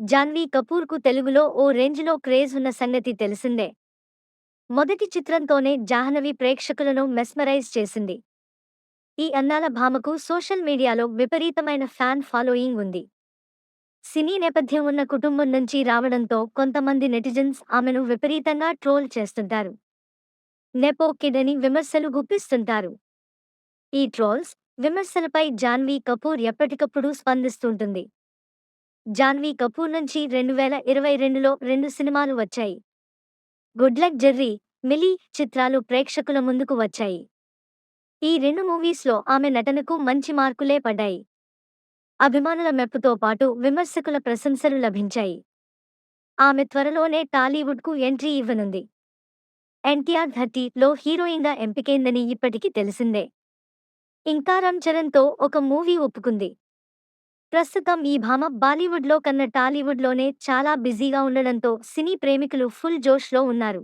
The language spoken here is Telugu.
జాన్వీ కపూర్‌కు తెలుగులో ఓ రేంజ్‌లో క్రేజ్ ఉన్న సంగతి తెలిసిందే. మొదటి చిత్రంతోనే జాహ్నవి ప్రేక్షకులను మెస్మరైజ్ చేసింది. ఈ అందాల భామకు సోషల్ మీడియాలో విపరీతమైన ఫ్యాన్ ఫాలోయింగ్ ఉంది. సినీ నేపథ్యం ఉన్న కుటుంబం నుంచి రావడంతో కొంతమంది నెటిజన్స్ ఆమెను విపరీతంగా ట్రోల్ చేస్తుంటారు. నెపో కిడ్ అని విమర్శలు గుప్పిస్తుంటారు. ఈ ట్రోల్స్, విమర్శలపై జాన్వీ కపూర్ ఎప్పటికప్పుడు స్పందిస్తుంటుంది. జాన్వీ కపూర్ నుంచి 2022లో 2 సినిమాలు వచ్చాయి. గుడ్ లక్ జెర్రీ, మిలీ చిత్రాలు ప్రేక్షకుల ముందుకు వచ్చాయి. ఈ 2 మూవీస్‌లో ఆమె నటనకు మంచి మార్కులే పడ్డాయి. అభిమానుల మెప్పుతో పాటు విమర్శకుల ప్రశంసలు లభించాయి. ఆమె త్వరలోనే టాలీవుడ్‌కు ఎంట్రీ ఇవ్వనుంది. ఎన్టీఆర్ 30లో హీరోయిన్‌గా ఎంపికైందని ఇప్పటికి తెలిసిందే. ఇంకా రామ్ చరణ్‌తో ఒక మూవీ ఒప్పుకుంది. ప్రస్తుతం ఈ భామ బాలీవుడ్‌లో కన్నా టాలీవుడ్‌లోనే చాలా బిజీగా ఉండడంతో సినీ ప్రేమికులు ఫుల్ జోష్‌లో ఉన్నారు.